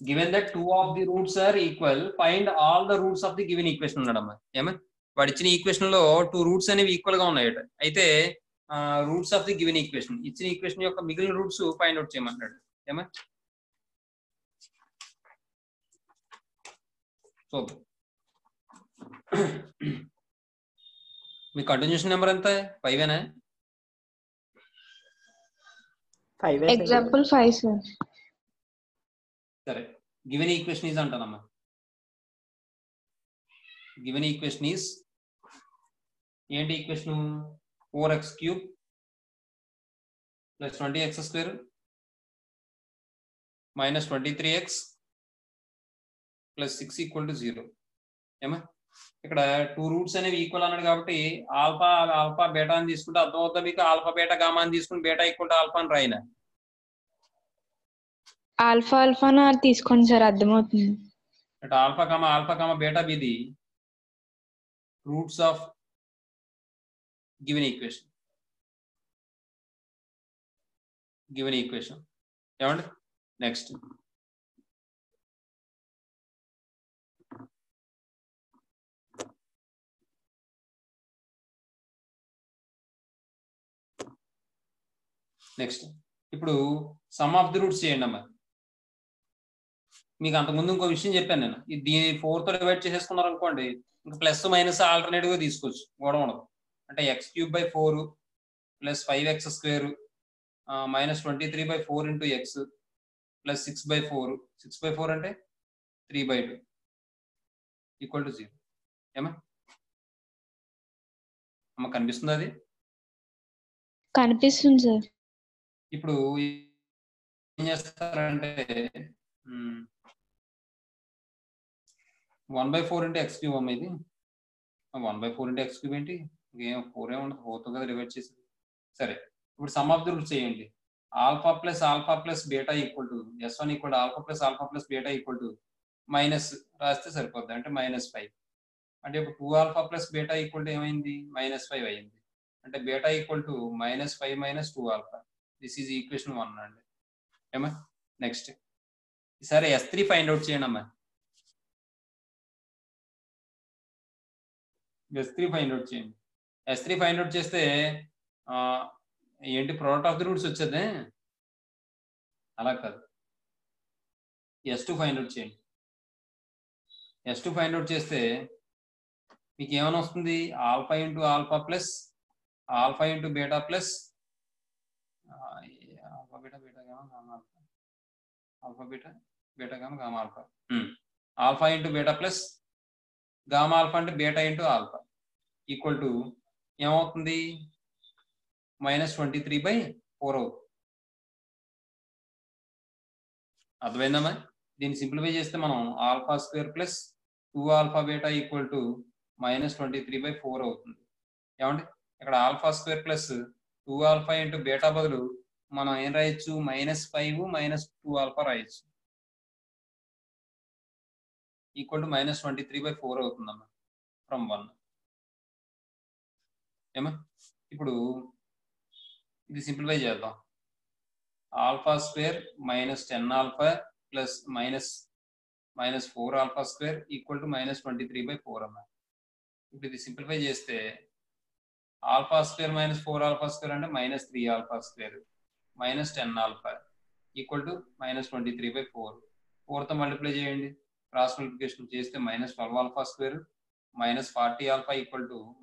Given that two of the roots are equal find all the roots of the given equation ఉన్నాడమ్మా. ఏమా వాడు ఇచ్చిన equation లో 2 roots అనేవి ఈక్వల్ గా ఉన్నాయట. అయితే roots of the given equation, ఇచ్చిన ఈక్వేషన్ యొక్క మిగిలిన రూట్స్ ఫైండ్ అవుట్ చేయమంటాడు. ఏమా సో మీ కంటిన్యూషన్ నెంబర్ ఎంత? 5 Example 5 sir. సరే, గివెన్ ఈక్వేషన్ ఈజ్ అంటానమ్మా. గివెన్ ఈక్వేషన్ ఈజ్ ఏంటి ఈక్వేషన్? 4x³ + 20x² - 23x + 6 = 0. ఏమా ఇక్కడ 2 రూట్స్ అనేవి ఈక్వల్ అన్నాడు కాబట్టి ఆల్ఫా బీటా అని తీసుకుంటే అర్థం అవుతుంది మీకు. ఆల్ఫా బీటా గామా అని తీసుకుని బీటా ఈక్వల్ టు ఆల్ఫా అని రాయినా. ఆల్ఫా తీసుకోండి సార్, అర్థమవుతుంది. అంటే alpha comma beta be the roots of given equation. ఏమండి నెక్స్ట్ ఇప్పుడు సమ్ ఆఫ్ ది రూట్స్ చేయండి అమ్మా. మీకు అంతకుముందు ఇంకో విషయం చెప్పాను నేను, దీని 4తో డివైడ్ చేసేసుకున్నారు అనుకోండి, ఇంకా ప్లస్ మైనస్ ఆల్టర్నేటివ్ గా తీసుకోవచ్చు, గొడవ ఉండదు. అంటే x³/4 + 5x² - 23/4 × x + 6/4. 6/4 అంటే 3/2 = 0. ఏమా అమ్మ కనిపిస్తుంది? అది కనిపిస్తుంది సార్. ఇప్పుడు ఏం చేస్తారంటే 1/4 × x³ అమ్మ. ఇది 1/4 × x³ ఏంటి? ఏం 4 ఉండదు, 4తో కదా డివైడ్ చేసి. సరే, ఇప్పుడు సమ్ ఆఫ్ ది రూట్స్ చేయండి. Alpha plus beta S1 = α + α + beta minus రాస్తే సరిపోద్ది, అంటే -5. అంటే ఇప్పుడు 2α + బీటా ఏమైంది? -5 అయింది. అంటే బీటా -5 - 2α. దిస్ ఈజ్ ఈక్వేషన్ 1 అండి. ఏమా నెక్స్ట్ ఈసారి S3 ఫైండ్ అవుట్ చేయండి అమ్మా. S3 ఫైండ్ అవుట్ చేయండి. S3 ఫైండ్ అవుట్ చేస్తే ఏంటి ప్రోడక్ట్ ఆఫ్ ది రూట్స్ వచ్చేది? అలా కాదు, S2 ఫైండ్ అవుట్ చేయండి. S2 ఫైండ్ అవుట్ చేస్తే మీకు ఏమైనా వస్తుంది? α × α + α × beta plus gamma alpha. Alpha × beta plus gamma alpha అంటే బీటా × ఆల్ఫా ఏమవుతుంది? -23/4 అవుతుంది. అర్థమైందమ్మా? దీన్ని సింప్లిఫై చేస్తే మనం α² + 2α బీటా -23/4 అవుతుంది. ఏమండి ఇక్కడ α² + 2α × బీటా బదులు మనం ఏం రాయొచ్చు? -5 - 2α రాయొచ్చు. -23/4 అవుతుందమ్మా ఫ్రమ్ 1. ఏమా ఇప్పుడు ఇది సింప్లిఫై చేద్దాం. α² - 10α - -4α² -23/4 అమ్మా. ఇప్పుడు ఇది సింప్లిఫై చేస్తే α² - 4α² అంటే -3α² -10α -23/4. 4తో మల్టిప్లై చేయండి, క్రాస్ మల్టిప్లికేషన్ చేస్తే -12α² -40α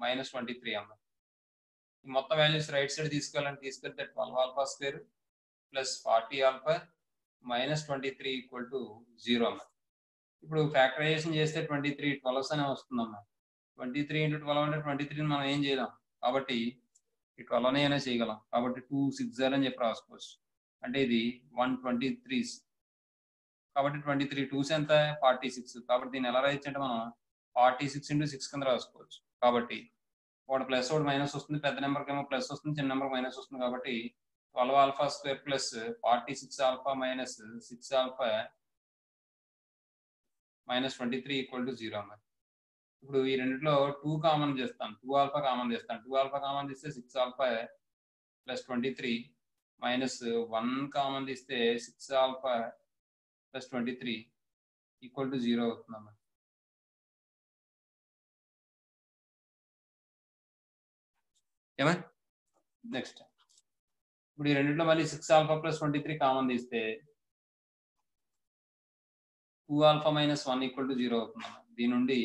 -23 అమ్మ. ఈ మొత్తం వాల్యూస్ రైట్ సైడ్ తీసుకెళ్తే 12α² + 40α -23 = 0 అమ్మ. ఇప్పుడు ఫ్యాక్టరైజేషన్ చేస్తే 23 12 అనే వస్తుందమ్మా. 23 × 12 అంటే 23 మనం ఏం చేయలేం కాబట్టి ఈ 12 అయినా చేయగలం కాబట్టి 2 6 0 అని చెప్పి రాసుకోవచ్చు. అంటే ఇది 123 కాబట్టి 23 2s ఎంత? 46. కాబట్టి దీన్ని ఎలా రాయొచ్చు అంటే మనం 46 × 6 కింద రాసుకోవచ్చు. కాబట్టి ఒకటి ప్లస్ ఒకటి మైనస్ వస్తుంది, పెద్ద నెంబర్కి ఏమో ప్లస్ వస్తుంది, చిన్న నెంబర్ మైనస్ వస్తుంది. కాబట్టి 12α² + 46α - 6α -23 = 0 అన్నమాట. ఇప్పుడు ఈ రెండిట్లో 2 కామన్ చేస్తాను, 2α కామన్ చేస్తాను. 2α కామన్ తీస్తే 6α + 23 -1 కామన్ తీస్తే 6α ప్లస్ 23 ఈక్వల్ టు 0 అవుతుందమ్మా. ఏమా నెక్స్ట్ ఇప్పుడు ఈ రెండింటిలో మళ్ళీ 6 ఆల్ఫా ప్లస్ 23 కామన్ తీస్తే 2 ఆల్ఫా మైనస్ 1 ఈక్వల్ టు 0 అవుతుందమ్మా. దీని నుండి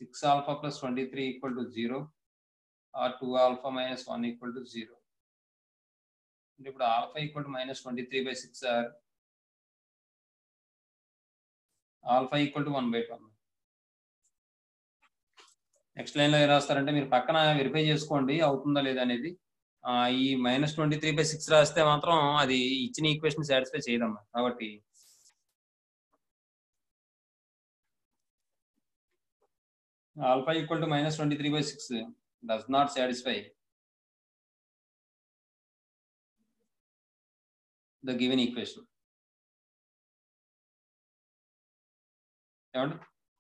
6 alpha plus 23 equal to 0 or 2 alpha minus 1 equal to 0. అంటే ఇప్పుడు alpha equal to -23/6 or alpha equal to 1/2. Next line లో ఏం రాస్తారంటే మీరు పక్కన వెరిఫై చేసుకోండి అవుతుందా లేదా అనేది. ఈ -23/6 రాస్తే మాత్రం అది ఇచ్చిన ఈక్వేషన్ సాటిస్ఫై చేయదమ్మా. కాబట్టి alpha equal to -23/6 does not satisfy the given equation. ఏమండి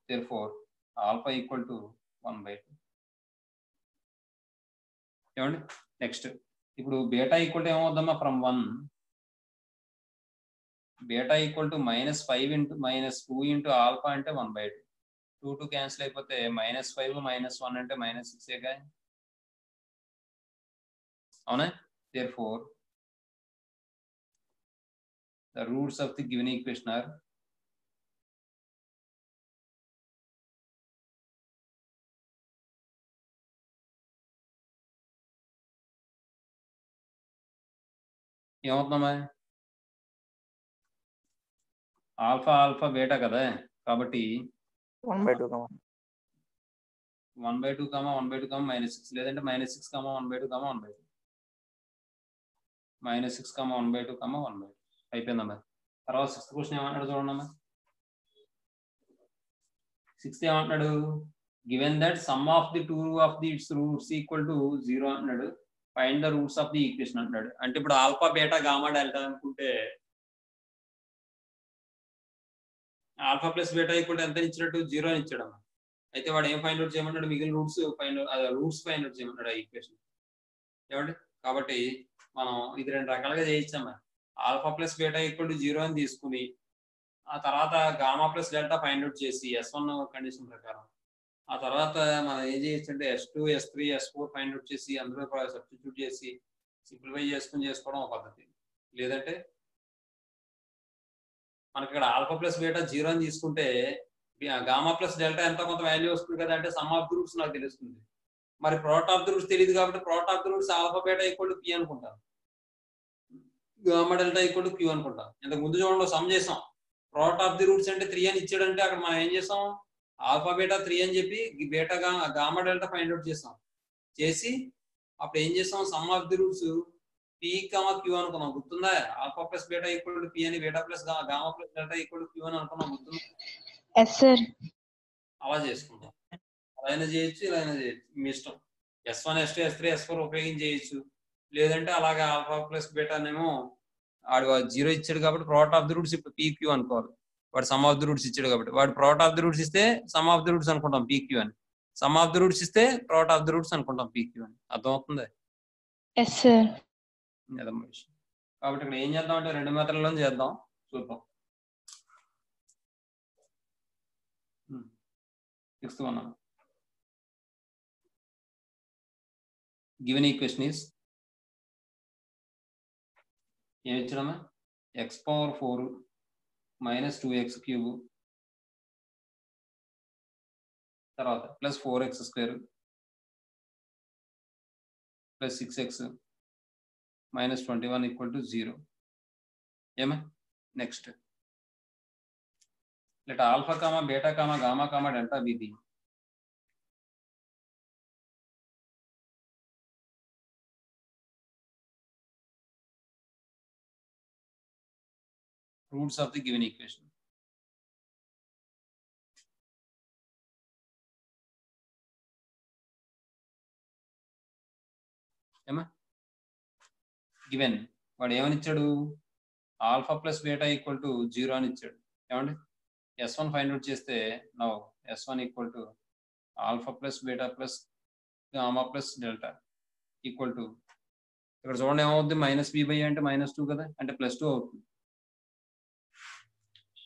therefore ఆల్ఫా ఈక్వల్ టు 1/2. ఏమండి నెక్స్ట్ ఇప్పుడు బీటా ఈక్వల్ టు ఏమవుద్దమ్మా from 1 beta equal to -5 into -2 into alpha అంటే 1/2. 2 క్యాన్సిల్ అయిపోతే -5 -1 అంటే -6 అవునా. therefore the roots of the given equation are ఏమవుతుందమ్మా alpha alpha beta కదా కాబట్టి 1/2 1/2 -6 లేదంటే -6 1/2 1/2 -6 1/2 1/2 అయిపోయిందమ్మా. తర్వాత 6th క్వశ్చన్ ఏమంటాడు చూడండి. 6th ఏమంటున్నాడు given that some of the two of the it's roots equal to 0 అంటున్నాడు. Find the roots of the equation అంటున్నాడు. అంటే ఇప్పుడు ఆల్ఫా బీటా గామా డెల్టా అనుకుంటే alpha plus beta equal to ఎంత ఇచ్చినట్టు 0 అని ఇచ్చాడమ్మా. అయితే వాడు ఏం ఫైండ్ అవుట్ చేయమన్నాడు మిగిలిన రూట్స్ ఫైండ్ అవుట్ చేయమన్నాడు ఆ ఈక్వేషన్. ఏమండి కాబట్టి మనం ఇది 2 రకాలుగా చేయొచ్చమ్మా. Alpha plus beta equal to 0 అని తీసుకుని ఆ తర్వాత gamma plus delta find out చేసి S1 కండిషన్ ప్రకారం ఆ తర్వాత మనం ఏం చేయొచ్చు అంటే S2 S3 S4 find out చేసి అందులో సబ్స్టిట్యూట్ చేసి సింప్లిఫై చేసుకోవడం ఒక పద్ధతి. లేదంటే మనకి ఇక్కడ ఆల్ఫా ప్లస్ బీటా 0 అని తీసుకుంటే గామా ప్లస్ డెల్టా ఎంత కొంత వాల్యూ వస్తుంది కదా అంటే సమ్ ఆఫ్ ది రూట్స్ నాకు తెలుస్తుంది. మరి ప్రోడక్ట్ ఆఫ్ ది రూట్స్ తెలియదు కాబట్టి product of the roots alpha beta equal to P అనుకుంటాను. Gamma delta equal to Q అనుకుంటాం. ఇంతకు ముందు చూడండి సమ్ చేసాం. ప్రోడక్ట్ ఆఫ్ ది రూట్స్ అంటే 3 అని ఇచ్చాడంటే అక్కడ మనం ఏం చేసాం ఆల్ఫా బీటా 3 అని చెప్పి beta gamma delta find out చేసాం. చేసి అప్పుడు ఏం చేసాం sum of the roots P, Q అనుకున్నాం. గుర్తుందా alpha plus beta equal to P అని beta plus gamma plus delta equal to Q అని అనుకున్నాం. గుర్తుందా? Yes sir. అలా చేసుకుందాం. అలా అయినా చేయొచ్చు ఇలా అయినా చేయొచ్చు మీ ఇష్టం. S1 S2 S3 S4 ఉపయోగించి చేయొచ్చు. లేదంటే అలాగే ఆల్ఫా ప్లస్ బీటానేమో వాడు 0 ఇచ్చాడు కాబట్టి ప్రోడక్ట్ ఆఫ్ ది రూట్స్ ఇప్పుడు PQ అనుకోవాలి. వాడు సమ్ ఆఫ్ ది రూట్స్ ఇచ్చాడు కాబట్టి వాడు ప్రోడక్ట్ ఆఫ్ ది రూట్స్ ఇస్తే సమ్ ఆఫ్ ది రూట్స్ అనుకుంటాం PQ అని. సమ్ ఆఫ్ ది రూట్స్ ఇస్తే ప్రోడక్ట్ ఆఫ్ ది రూట్స్ అనుకుంటాం PQ అని. అర్థమవుతుంది? Yes sir. అదమ్మా విషయం. కాబట్టి ఇక్కడ ఏం చేద్దాం అంటే 2 మెథడ్లలో చేద్దాం చూద్దాం. 6th one given equation is ఏమి ఇచ్చాడమ్మా x⁴ - 2x³ తర్వాత ప్లస్ 4x² ప్లస్ 6x - 21 = 0. ఏమా next let alpha, beta, gamma, delta be the roots of the given equation. Given వాడు ఏమని ఇచ్చాడు alpha plus beta equal to 0 అని ఇచ్చాడు. ఏమండి S1 ఫైండ్ అవుట్ చేస్తే now S1 equal to alpha plus beta plus gamma plus delta equal to ఇక్కడ చూడండి ఏమవుతుంది -b/a అంటే -2 కదా అంటే +2 అవుతుంది.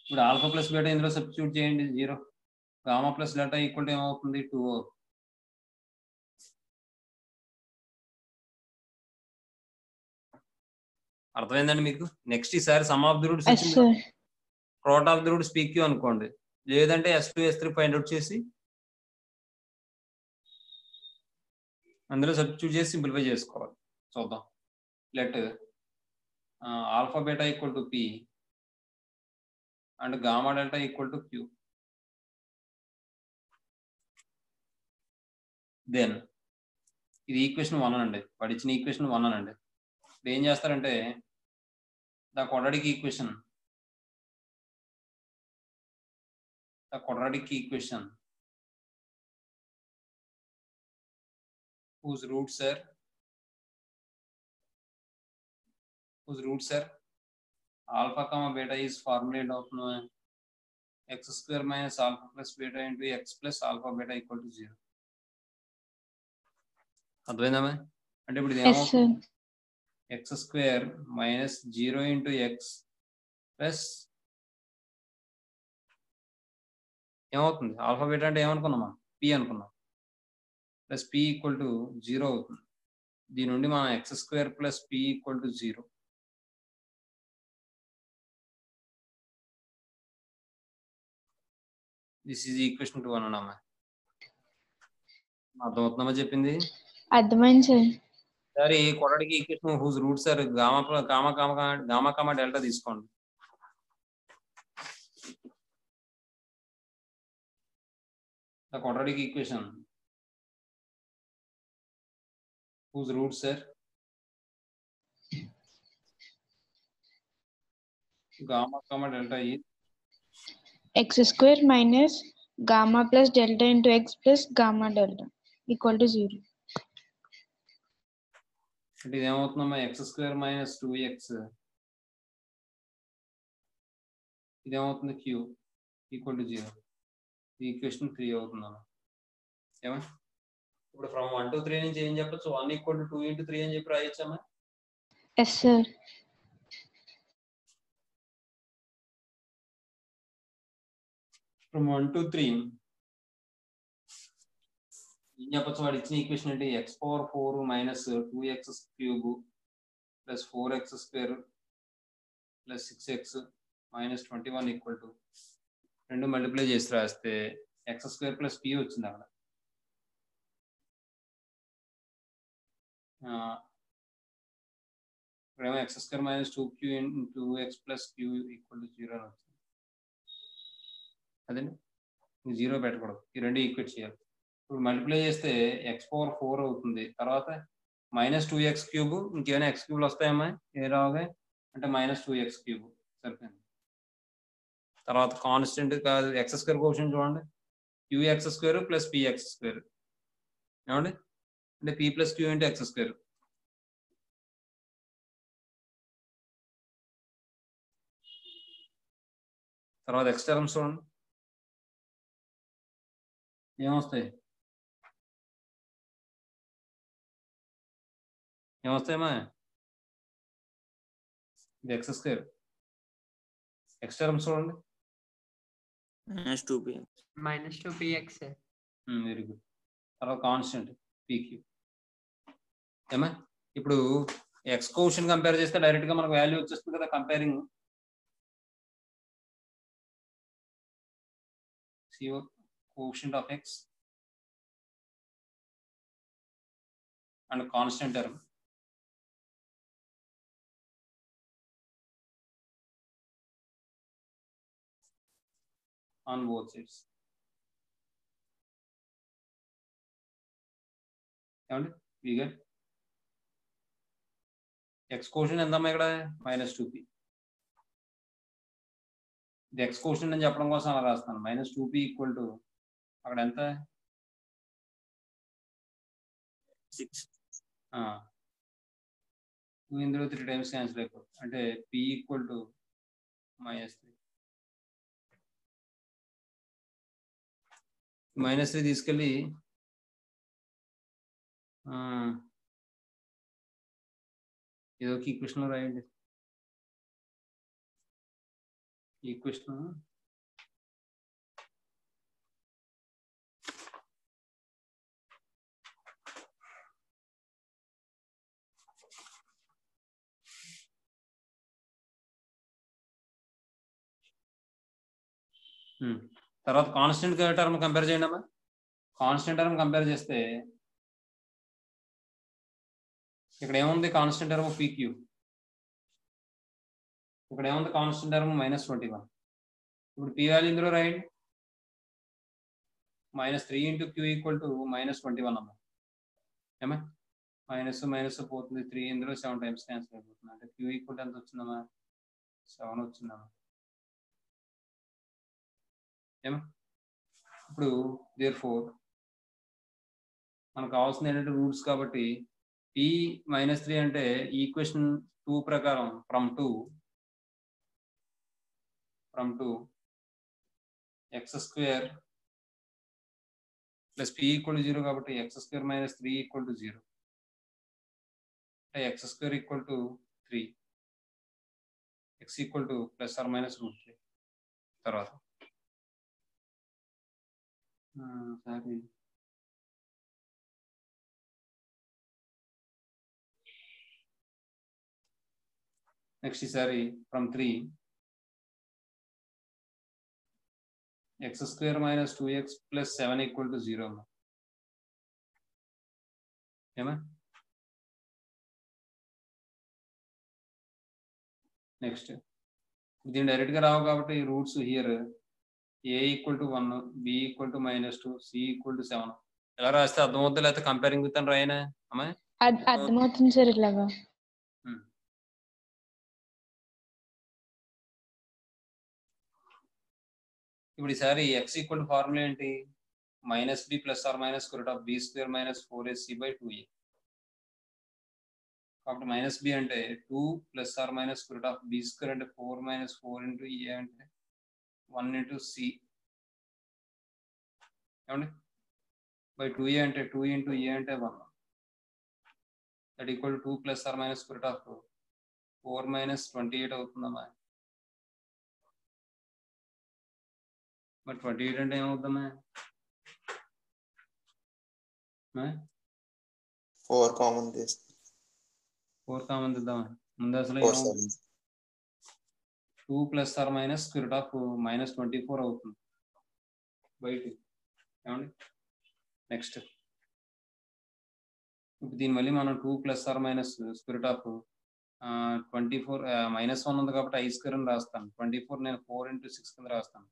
ఇప్పుడు ఆల్ఫా ప్లస్ బీటా ఇందులో సబ్స్టిట్యూట్ చేయండి 0. Gamma plus delta equal to ఏమవుతుంది 2. అర్థమైందండి మీకు? నెక్స్ట్ ఈసారి some of the roots Yes, వచ్చింది, sir. Product of the roots PQ అనుకోండి, లేదంటే S2 S3 ఫైండ్ అవుట్ చేసి అందులో సబ్స్టిట్యూట్ చేసి సింప్లిఫై చేసుకోవాలి. చూద్దాం. Let alpha beta equal to P and gamma delta equal to Q. Then ఇది ఈక్వేషన్ 1 అండి, వాడు ఇచ్చిన ఈక్వేషన్ 1 అనండి. ఇప్పుడు ఏం చేస్తారంటే the quadratic equation whose roots are alpha comma beta is formulated of x square minus alpha plus beta into x plus alpha beta equal to 0. అర్థమైందా? అంటే ఇప్పుడు ఇది Yes, sir. x square minus 0 into x plus ఏమవుతుంది, alpha beta అంటే ఏమనుకున్నామా, p అనుకున్నాం, plus p equal to 0 అవుతుంది. దీని నుండి మనం x square plus p equal to 0. This is equation 2 అన్నామా? అర్థమవుతుందమ్మా చెప్పింది? అర్థమైంది సార్. సరే, quadratic equation whose roots are gamma comma delta తీసుకోండి. The quadratic equation whose roots are gamma comma delta is X square minus gamma plus delta into x plus gamma delta equal to 0. అంటే ఇది ఏమవుతుందమ్మా, x square minus 2x, ఇది ఏమవుతుంది q equal to 0. Equation 3 అవుతుందమ్మా. ఏమా ఇప్పుడు from 1 to 3 నుంచి ఏం చెప్పచ్చు, 1 ఈక్వల్ టు 2 into 3 అని చెప్పి రాయొచ్చమ్మా? Yes, sir. ఫ్రమ్ 1 to 3 ఏం చెప్పచ్చు, వాడు ఇచ్చిన ఈక్వేషన్ అంటే x power 4 minus 2x cube plus 4x square plus 6x minus 21 equal to 2 multiply చేసి రాస్తే x స్క్వేర్ ప్లస్ p వచ్చింది అక్కడ. ఇప్పుడేమో x square minus 2q into x plus q equal to 0 అని వచ్చింది. అదే 0 పెట్టకూడదు, ఈ రెండు ఈక్వేట్ చేయాలి. ఇప్పుడు మల్టిప్లై చేస్తే x పవర్ 4 అవుతుంది, తర్వాత మైనస్ 2x క్యూబ్, ఇంకేమైనా x క్యూబ్లు వస్తాయమ్మా ఏ రావుగా, అంటే మైనస్ 2x క్యూబ్ సరిపోయింది. తర్వాత కాన్స్టెంట్ కాదు, x స్క్వేర్ క్వశ్చన్ చూడండి, qx square plus px square ఏమండి, అంటే p plus q into x square. తర్వాత x టర్మ్స్ చూడండి ఏమొస్తాయి, ఏమొస్తాయమ్మా, ఇది x స్క్వేర్. x టర్మ్స్ చూడండి minus 2px. Very good. తర్వాత కాన్స్టెంట్ pq. ఏమా ఇప్పుడు ఎక్స్ కోషన్ కంపేర్ చేస్తే డైరెక్ట్ గా మనకు వాల్యూ వచ్చేస్తుంది కదా, comparing quotient of X and constant term. on both sides. ఏమండి we get x కోషన్ ఎంతమ్మా ఇక్కడ మైనస్ 2p. ఇది x కోషన్ అని చెప్పడం కోసం అలా రాస్తాను, మైనస్ 2p ఈక్వల్ టు అక్కడ ఎంత 6, 2 ఇందులో 3 టైమ్స్ క్యాన్సిల్ అయిపోతుంది, అంటే p ఈక్వల్ టు -3. -3 తీసుకెళ్ళి ఏదో ఒక ఈక్వేషన్ లో రాయండి. ఈక్వేషన్ తర్వాత కాన్స్టెంట్ టర్మ్ కంపేర్ చేయండి అమ్మా. కాన్స్టెంట్ టర్మ్ కంపేర్ చేస్తే ఇక్కడ ఏముంది? Constant term PQ. ఇక్కడ ఏముంది? Constant term -21. ఇప్పుడు పీ వాల్యూ ఇందులో రాయండి. -3 × Q = -21 అమ్మా. ఏమా మైనస్ మైనస్ పోతుంది, 3 ఇందులో 7 టైమ్స్ క్యాన్సిల్ అయిపోతుంది. అంటే Q = ఎంత వచ్చిందమ్మా? 7 వచ్చిందమ్మా. ఏమా ఇప్పుడు therefore మనకు కావాల్సింది ఏంటంటే రూట్స్. కాబట్టి P-3 అంటే ఈక్వేషన్ 2 ప్రకారం ఫ్రమ్ 2 x² ప్లస్ P = 0 కాబట్టి x² - 3 = 0. అంటే x² = 3, x ± √3. తర్వాత సారీ నెక్స్ట్ ఈసారి ఫ్రమ్ 3 x² - 2x + 7 = 0 అమ్మా. ఏమా నెక్స్ట్ దీన్ని డైరెక్ట్ గా రావు కాబట్టి roots here a = 1, b = -2, c = 7 ఎలా రాస్తే అర్థమవుతుందో లేకపోతే కంపేరింగ్ విత్ అని రాయనా అమ్మా? అర్థమవుతుంది సార్ ఇలాగా. ఇప్పుడు ఈసారి x = ఫార్ములా ఏంటి? -b ± √b² - 4ac/2a. కాబట్టి -b అంటే 2 ± √b² అంటే 4 - 4 × a అంటే 1 × c ఏమండి బై 2a అంటే 2 × a అంటే 1. దట్ ఈక్వల్ 2 ± √4 - 28 అవుతుందమ్మా. మరి 28 అంటే ఏమవుతుందమ్మా? 4 కామన్ తీస్తే 4 కామన్ తీద్దామా? ముందు అసలు 2 ± -24 అవుతుంది బయట. ఏమండి నెక్స్ట్ ఇప్పుడు దీని మళ్ళీ మనం 2 ± √24 -1 ఉంది కాబట్టి i² అని రాస్తాను. 24 నేను 4 × 6 కింద రాస్తాను.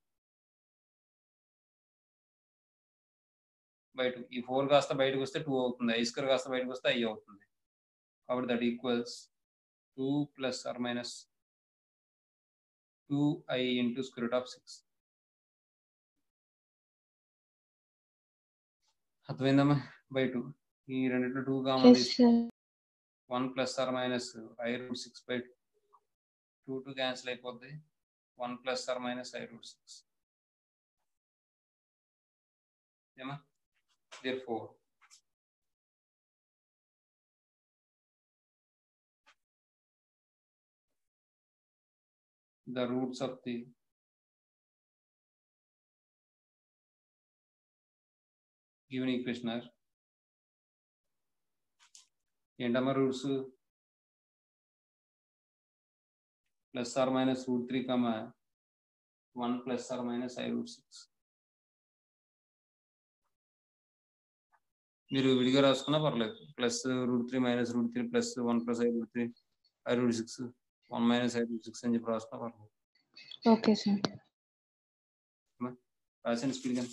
బయట ఈ 4 కాస్త బయటకు వస్తే 2 అవుతుంది, i² కాస్త బయటకు వస్తే i అవుతుంది. కాబట్టి దట్ ఈక్వల్స్ 2 ± 2i × √6. అర్థమైందమ్మా? బై 2 ఈ రెండిట్లో 2 కామన్ తీస్తే 1 ± i√6/2 2 క్యాన్సిల్ అయిపోద్ది. 1 ± i√6 ఏమా? Therefore the roots of the given equation are ఏంటమ్మా రూట్స్? +or -√3, 1 ± i√6. మీరు విడిగా రాసుకున్నా పర్లేదు. +√3 - √3 + 1 + i√3 i√6 1 - i√6 అని చెప్పి రాసుకున్నా పర్లేదు. Okay sir. రాసిన స్పీడ్ గా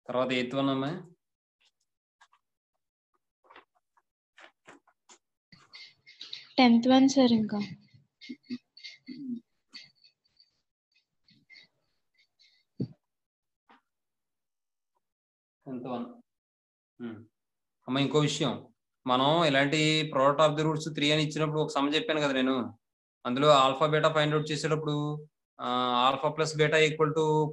తర్వాత 8th వన్ అమ్మా. 10th one sir. ఇంకా 10th వన్ అమ్మ. ఇంకో విషయం, మనం ఇలాంటి ప్రోడక్ట్ ఆఫ్ ది రూట్స్ 3 అని ఇచ్చినప్పుడు ఒక సమ్ చెప్పాను కదా నేను. అందులో ఆల్ఫా బీటా ఫైండ్ అవుట్ చేసేటప్పుడు ఆల్ఫా + బీటా =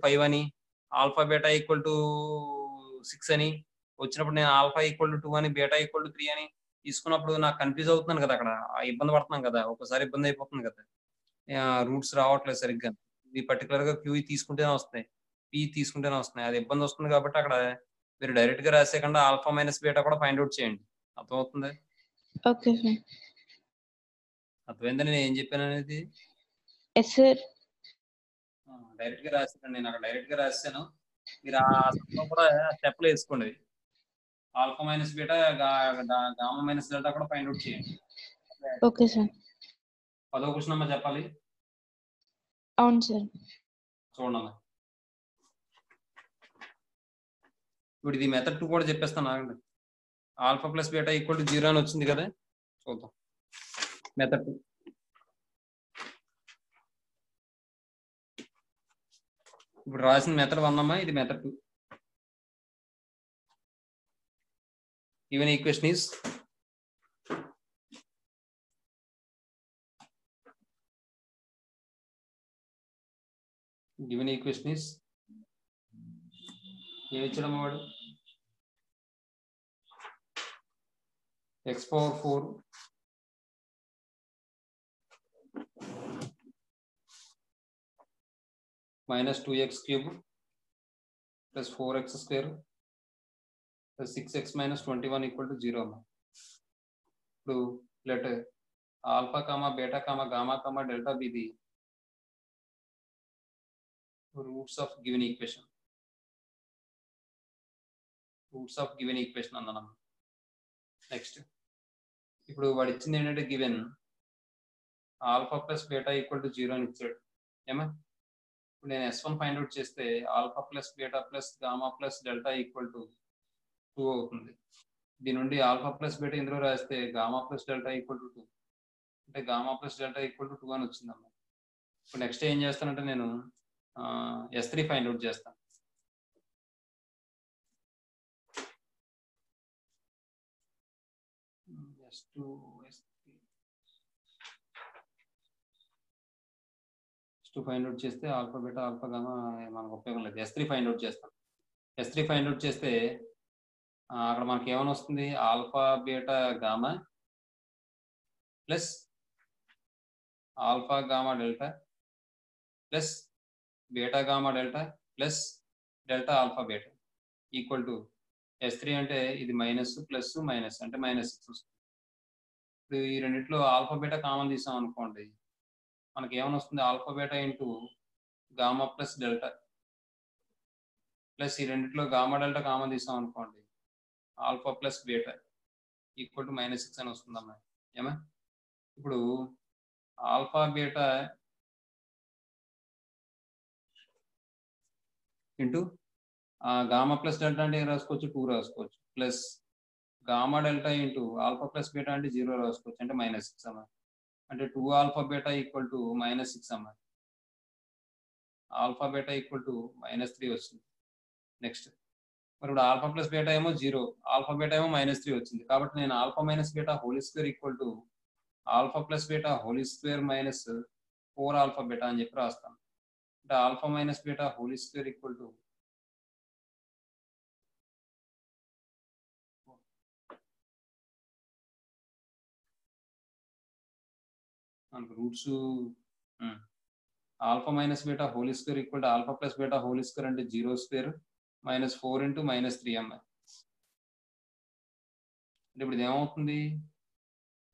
5 అని, ఆల్ఫా బీటా = 6 అని వచ్చినప్పుడు నేను ఆల్ఫా ఈక్వల్ టు 2 అని బీటా ఈక్వల్ టు 3 అని తీసుకున్నప్పుడు నాకు కన్ఫ్యూజ్ అవుతున్నాను కదా, అక్కడ ఇబ్బంది పడుతున్నాను కదా, ఒకసారి ఇబ్బంది అయిపోతుంది కదా, రూట్స్ రావట్లేదు సరిగ్గా. ఇది పర్టికులర్ గా క్యూ తీసుకుంటేనే వస్తాయి, పి తీసుకుంటేనే వస్తున్నాయి, అది ఇబ్బంది వస్తుంది. కాబట్టి అక్కడ మీరు డైరెక్ట్ గా రాసేయకుండా ఆల్ఫా మైనస్ బీటా కూడా ఫైండ్ అవుట్ చేయండి. అర్థమవుతుంది? Okay sir. అర్థమైందని నేను ఏం చెప్పాను అనేది ఎస్ సార్. డైరెక్ట్ గా రాసాను, నేను అక్కడ డైరెక్ట్ గా రాసాను. మీరు ఆ సమయంలో కూడా స్టెప్లు వేసుకోండి. Alpha minus beta gamma minus delta కూడా ఫైండ్ అవుట్ చేయండి. Okay sir. 10వ క్వశ్చన్ అమ్మా చెప్పాలి. అవును సార్. చూడండి అమ్మా, ఇప్పుడు ఇది మెథడ్ 2 కూడా చెప్పేస్తాను ఆగండి. Alpha plus beta equal to 0 అని వచ్చింది కదా, చూద్దాం మెథడ్ 2. ఇప్పుడు రాసిన మెథడ్ 1 అమ్మా, ఇది method 2. Even equation is given equation is ఏమి ఇచ్చడం వాడు x power 4 minus 2x cube plus 4x square plus 6x minus 21 equal to 0. ఇప్పుడు let alpha comma beta comma gamma comma delta be the roots of given equation. Roots of given equation అన్నాను. Next ఇప్పుడు వాడు ఇచ్చింది ఏంటంటే given alpha plus beta equal to 0 అని ఇచ్చాడు. ఏమా ఇప్పుడు నేను S1 ఫైండ్ అవుట్ చేస్తే alpha plus beta plus gamma plus delta equal to 2 అవుతుంది. దీని నుండి ఆల్ఫా ప్లస్ బీటా ఇందులో రాస్తే gamma plus delta equal to 2, అంటే gamma plus delta equal to 2 అని వచ్చిందమ్మా. ఇప్పుడు నెక్స్ట్ ఏం చేస్తానంటే నేను S3 ఫైండ్ అవుట్ చేస్తాను. S2 ఫైండ్ అవుట్ చేస్తే ఆల్ఫా బీటా ఆల్ఫా గామా మనకు ఉపయోగం లేదు. S3 ఫైండ్ అవుట్ చేస్తాను. S3 ఫైండ్ అవుట్ చేస్తే అక్కడ మనకి ఏమైనా వస్తుంది, alpha beta gamma plus alpha gamma delta plus beta gamma delta plus delta alpha beta equal to S3 అంటే ఇది మైనస్ ప్లస్ మైనస్ అంటే -6 వస్తుంది. ఇప్పుడు ఈ రెండిట్లో ఆల్ఫా బీటా కామన్ తీసాం అనుకోండి, మనకి ఏమైనా వస్తుంది, alpha beta into gamma plus delta plus ఈ రెండిట్లో గామా డెల్టా కామన్ తీసాం అనుకోండి, alpha plus beta equal to -6 అని వస్తుందమ్మా. ఏమా ఇప్పుడు alpha beta into gamma plus delta అంటే ఏం రాసుకోవచ్చు, 2 రాసుకోవచ్చు, plus gamma delta into alpha plus beta అంటే 0 రాసుకోవచ్చు, అంటే -6 అమ్మా. అంటే 2 ఆల్ఫా బీటా ఈక్వల్ టు -6 అమ్మా. ఆల్ఫా బీటా ఈక్వల్ టు -3 వస్తుంది. నెక్స్ట్ మరి ఇప్పుడు ఆల్ఫా ప్లస్ బీటా ఏమో 0, ఆల్ఫా బీటా ఏమో -3 వచ్చింది. కాబట్టి నేను alpha minus beta whole square equal to alpha plus beta whole square minus 4 alpha beta అని చెప్పి రాస్తాను. అంటే alpha minus beta whole square equal to మనకు roots alpha minus beta whole square equal to alpha plus beta whole square అంటే 0 square -4 × -3 అమ్మాయి. అంటే ఇప్పుడు ఇది ఏమవుతుంది,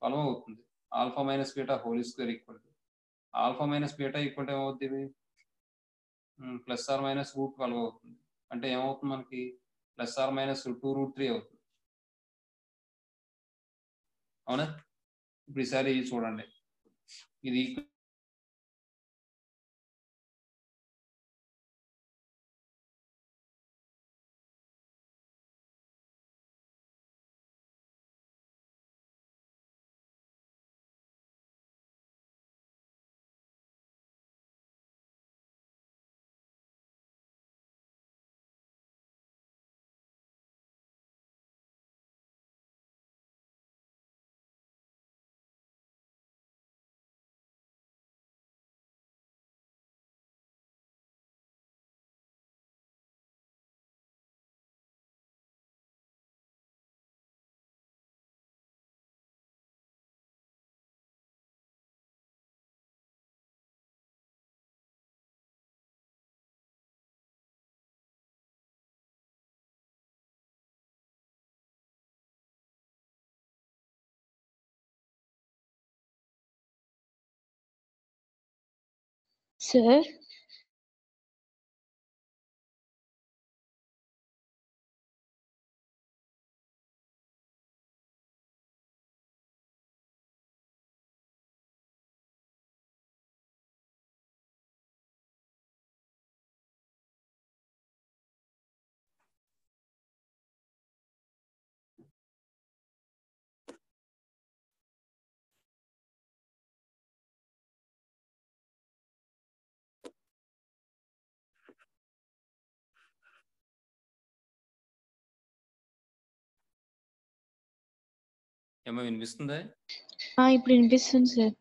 12 అవుతుంది. Alpha minus beta whole square equal to alpha minus beta equal to ఏమవుతుంది, +/- అవుతుంది. అంటే ఏమవుతుంది మనకి +/-2√3 అవుతుంది. అవునా? ఇప్పుడు ఈసారి చూడండి, ఇది Sir, ఏమో వినిపిస్తుందా? ఇప్పుడు వినిపిస్తుంది సార్.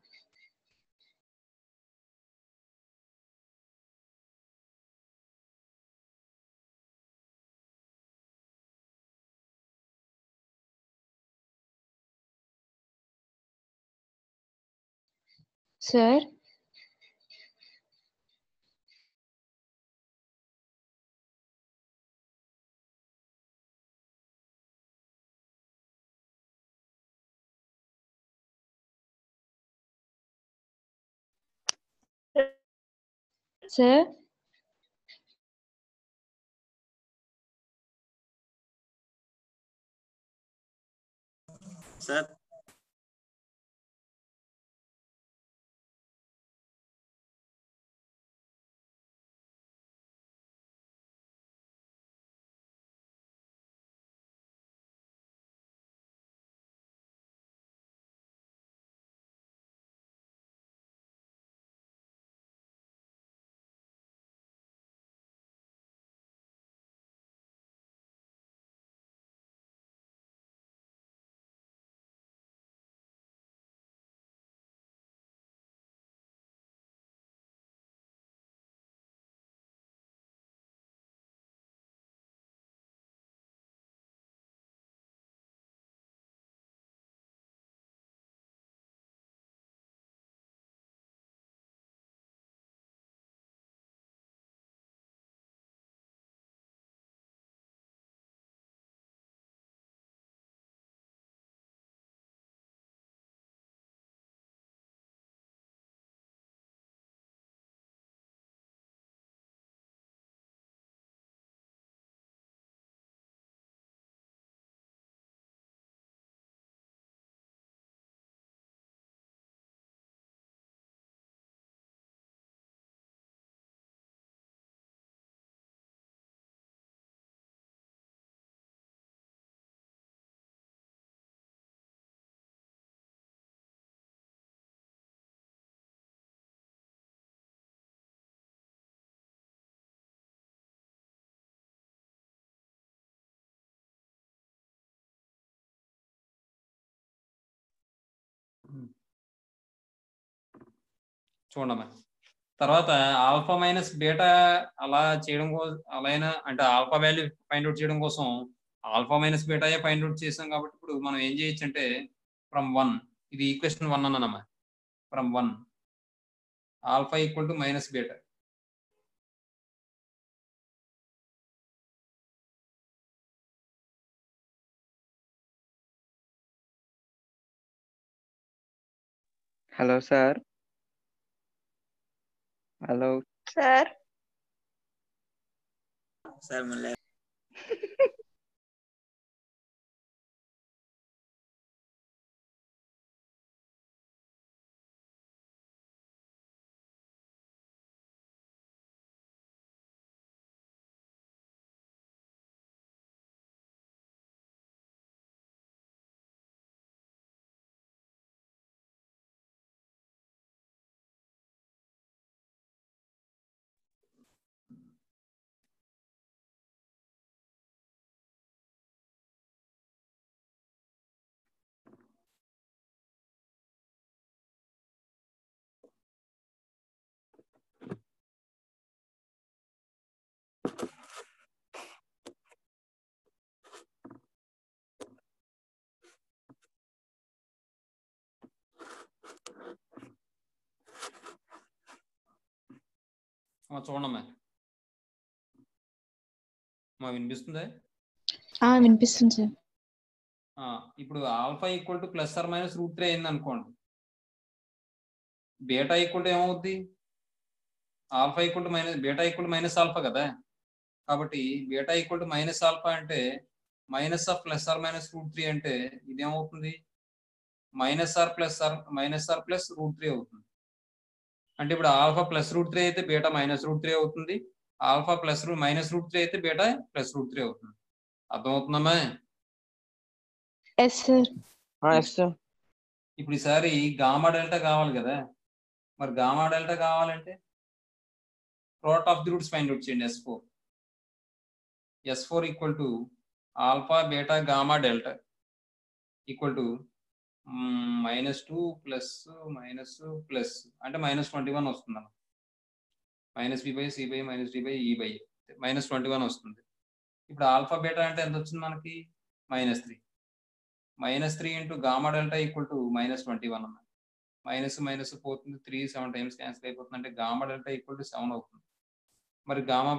Sir, sir, Sir, చూడమ్మా, తర్వాత ఆల్ఫా మైనస్ బీటా అలా చేయడం కోసం అలాగైనా అంటే ఆల్ఫా వాల్యూ ఫైండ్ అవుట్ చేయడం కోసం alpha minus beta find out చేసాం కాబట్టి ఇప్పుడు మనం ఏం చేయొచ్చు అంటే ఫ్రమ్ 1 ఇది ఈక్వేషన్ 1 అన్నమా, from 1 alpha equal to minus beta. Hello, sir. Hello. Sir, sir, mula చూడమ్మా, మా వినిపిస్తుందా? వినిపిస్తుంది సార్. ఇప్పుడు alpha equal to plus or minus √3 అయింది అనుకోండి, బీటా ఈక్వల్ టు ఏమవుద్ది? Alpha equal to minus beta equal to minus alpha కదా, కాబట్టి beta equal to minus alpha అంటే minus of plus or minus root 3 అంటే ఇదేమవుతుంది మైనస్ ఆర్ ప్లస్ రూట్ 3 అవుతుంది. అంటే ఇప్పుడు ఆల్ఫా ప్లస్ రూట్ 3 అయితే బీటా మైనస్ రూట్ 3 అవుతుంది, ఆల్ఫా ప్లస్ మైనస్ రూట్ 3 అయితే బీటా ప్లస్ రూట్ 3 అవుతుంది. అర్థమవుతుందమ్మా? Yes sir. Yes sir. ఇప్పుడు ఈసారి గామా డెల్టా కావాలి కదా, మరి గామా డెల్టా కావాలంటే product of the roots find out చేయండి. S4 equal to alpha beta gamma delta equal to -2 plus plus అంటే -21 వస్తుంది అన్న. -b/c/-d/e -21 వస్తుంది. ఇప్పుడు ఆల్ఫా బీటా అంటే ఎంత వచ్చింది మనకి -3. -3 into gamma delta equal to -21 అన్న. మైనస్ పోతుంది, 3 7 టైమ్స్ క్యాన్సిల్ అయిపోతుంది, అంటే గామా డెల్టా ఈక్వల్ టు 7 అవుతుంది. మరి గామా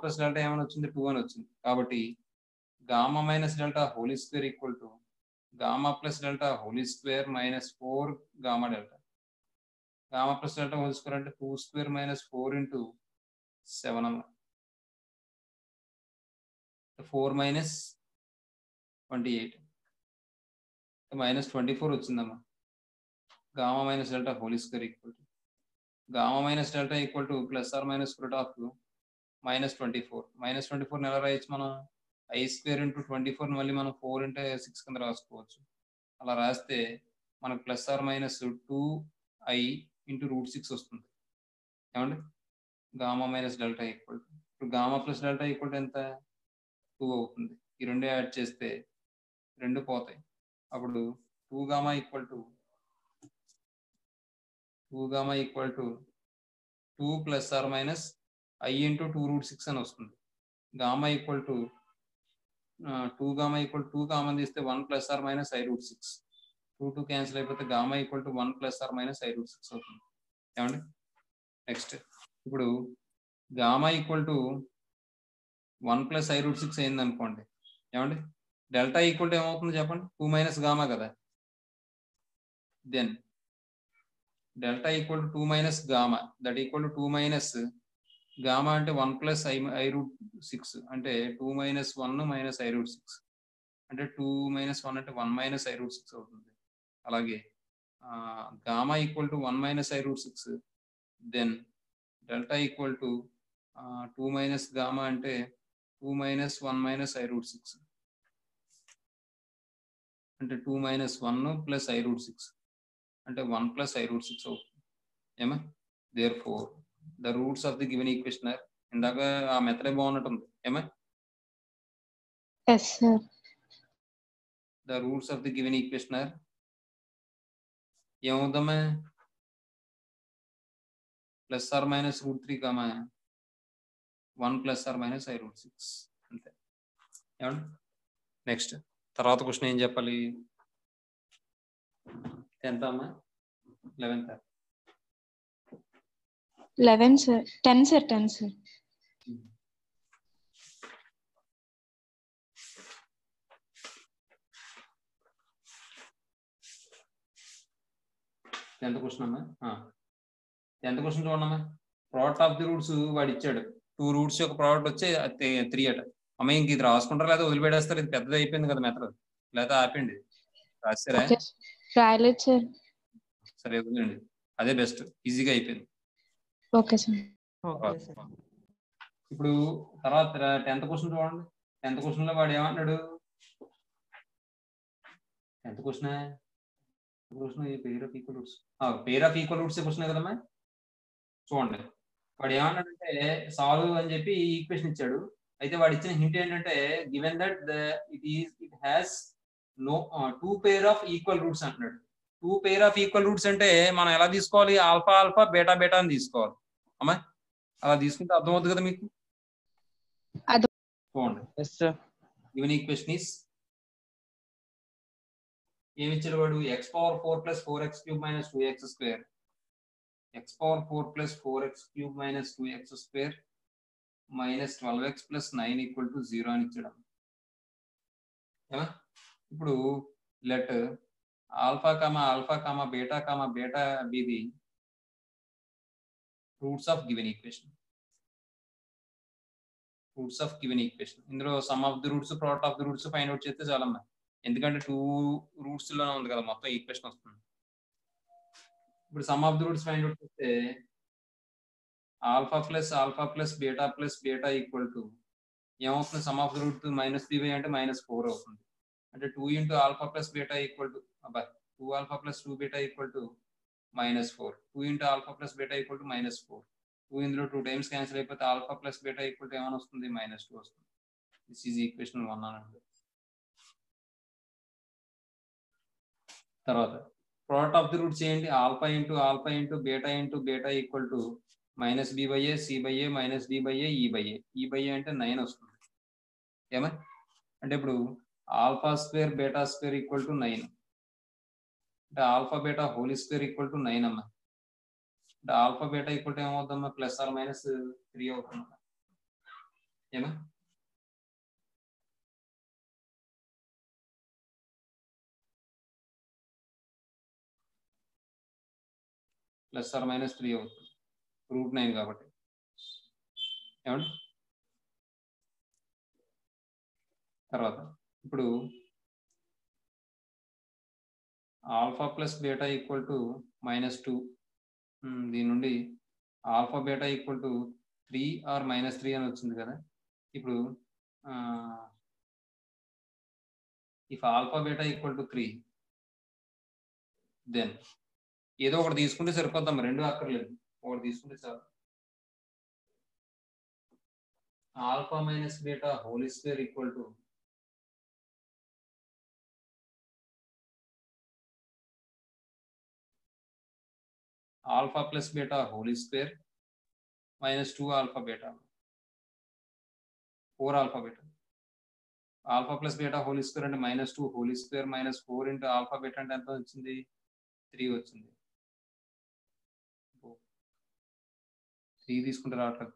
ప్లస్ డెల్టా ఏమైనా వచ్చింది 2 అని వచ్చింది, కాబట్టి gamma minus delta whole square equal to gamma plus delta whole square -4 gamma delta. Gamma plus delta whole square అంటే 2 స్క్వేర్ -4 ఇంటూ 7 అన్న. 4 -28 -24 వచ్చిందమ్మా. Gamma minus delta whole square equal to gamma minus delta equal to plus or minus square of -24. -24 ఎలా రాయొచ్చు మనం? I square into 24 మళ్ళీ మనం 4 into 6 కింద రాసుకోవచ్చు. అలా రాస్తే మనకు plus or minus 2i into √6 వస్తుంది. ఏమండి? Gamma minus delta equal to ఇప్పుడు gamma plus delta equal to ఎంత 2 అవుతుంది. ఈ రెండు యాడ్ చేస్తే 2 పోతాయి. అప్పుడు 2 gamma equal to 2 plus or minus i into 2√6 అని వస్తుంది. Gamma equal to 2 gamma equal 2 common తీస్తే 1 plus or minus i√6. 2 cancel అయిపోతే gamma equal to 1 plus or minus i√6 అవుతుంది. ఏమండి? నెక్స్ట్ ఇప్పుడు gamma equal to 1 plus i√6 అయింది అనుకోండి. ఏమండి? డెల్టా ఈక్వల్ టు ఏమవుతుంది చెప్పండి? 2 మైనస్ గామా కదా. Then delta equal to 2 minus gamma that equal to 2 minus gamma అంటే 1 ప్లస్ i√6 అంటే 2 మైనస్ 1 మైనస్ i√6 అంటే 2 మైనస్ 1 అంటే 1 మైనస్ i√6 అవుతుంది. అలాగే gamma equal to 1 minus i√6 then delta equal to 2 minus gamma అంటే 2 minus 1 minus i√6 అంటే 2 minus 1 plus i√6 అంటే 1 plus i√6 అవుతుంది. ఏమా? Therefore the roots of the given equation are ఇందాక ఆ మెథడే బాగున్నట్టుంది. ఏమా? Yes sir. the roots of the given equation are ఏమవుతామా? Plus or minus √3 comma 1 plus or minus i√6 అంతే. ఏమండి? నెక్స్ట్ తర్వాత క్వశ్చన్ ఏం చెప్పాలి? 10th అమ్మా 11th 11 sir. 10 sir. 10 sir. Tenth question అమ్మా. 10th క్వశ్చన్ చూడమ్మా. ప్రోడక్ట్ ఆఫ్ ది రూట్స్ వాడు ఇచ్చాడు. 2 రూట్స్ యొక్క ప్రోడక్ట్ వచ్చి 3 అట. అమ్మ ఇంక ఇది రాసుకుంటారా లేదా వదిలిపెడేస్తారు? ఇది పెద్దది అయిపోయింది కదా మెథడ్, లేదా ఆపండి. రాస్తారా? రాయలేదు సార్. సరే వదిలేండి, అదే బెస్ట్, ఈజీగా అయిపోయింది. Okay sir. ఇప్పుడు తర్వాత 10th క్వశ్చన్ చూడండి. 10th క్వశ్చన్ లో వాడు ఏమన్నాడు? 10th question pair of equal roots question కదమ్మా. చూడండి వాడు ఏమన్నాడంటే సాల్వ్ అని చెప్పి ఈక్వేషన్ ఇచ్చాడు. అయితే వాడు ఇచ్చిన హింట్ ఏంటంటే given that it has no 2 pair of equal roots అంటున్నాడు. 2 పేర్ ఆఫ్ ఈక్వల్ రూట్స్ అంటే మనం ఎలా తీసుకోవాలి? ఆల్ఫా ఆల్ఫా బీటా బీటా అని తీసుకోవాలి. అమ్మా అలా తీసుకుంటే అర్థమవుతుంది కదా మీకు. చూడండి గివెన్ ఈక్వేషన్ ఈస్ ఏమి ఇచ్చాడు వాడు? x⁴ + 4x³ - 2x², x⁴ + 4x³ - 2x² - 12x + 9 = 0 అని ఇచ్చాడు. ఇప్పుడు let alpha comma beta be the roots of given equation. Roots of given equation ఇందులో sum of the roots product of the roots find out చేస్తే చాలమ్మా. ఎందుకంటే 2 రూట్స్ లోనే ఉంది కదా మొత్తం ఈక్వేషన్ వస్తుంది. ఇప్పుడు sum of the roots find out చేస్తే alpha plus beta equal to ఏమవుతుంది? సమ్ ఆఫ్ ది రూట్ -3 అంటే -4 అవుతుంది. అంటే 2 into alpha plus beta equal to 2 alpha plus 2 beta equal to -4. 2 into alpha plus beta equal to -4. 2 ఇందులో 2 times cancel అయిపోతే alpha plus beta equal to ఏమైనా వస్తుంది? -2 వస్తుంది. This is equation 1 అనండి. తర్వాత ప్రోడక్ట్ ఆఫ్ ది రూట్స్ చేయండి. Alpha into beta equal to -b/a c/a -d/a e/a అంటే 9 వస్తుంది. ఏమా అంటే ఇప్పుడు alpha square beta square equal to 9 అంటే alpha beta whole square equal to 9 అమ్మా. అంటే ఆల్ఫా బీటా ఈక్వల్ టు ఏమవుతుందమ్మా? +or-3 అవుతుంది. ఏమా +or-3 అవుతుంది √9 కాబట్టి. ఏమండి తర్వాత ఇప్పుడు alpha plus beta equal to -2 దీని నుండి alpha beta equal to 3 or -3 అని వచ్చింది కదా. ఇప్పుడు if alpha beta equal to 3 then ఏదో ఒకటి తీసుకుంటే సరిపోతాం, రెండు అక్కర్లేదు, ఒకటి తీసుకుంటే చాలు. Alpha minus beta whole square equal to alpha plus beta whole square -2 alpha beta 4 alpha beta. Alpha plus beta whole square అంటే -2 whole square -4 into alpha beta అంటే ఎంత వచ్చింది? 3 వచ్చింది. 3 తీసుకుంటే రావట్లేదు,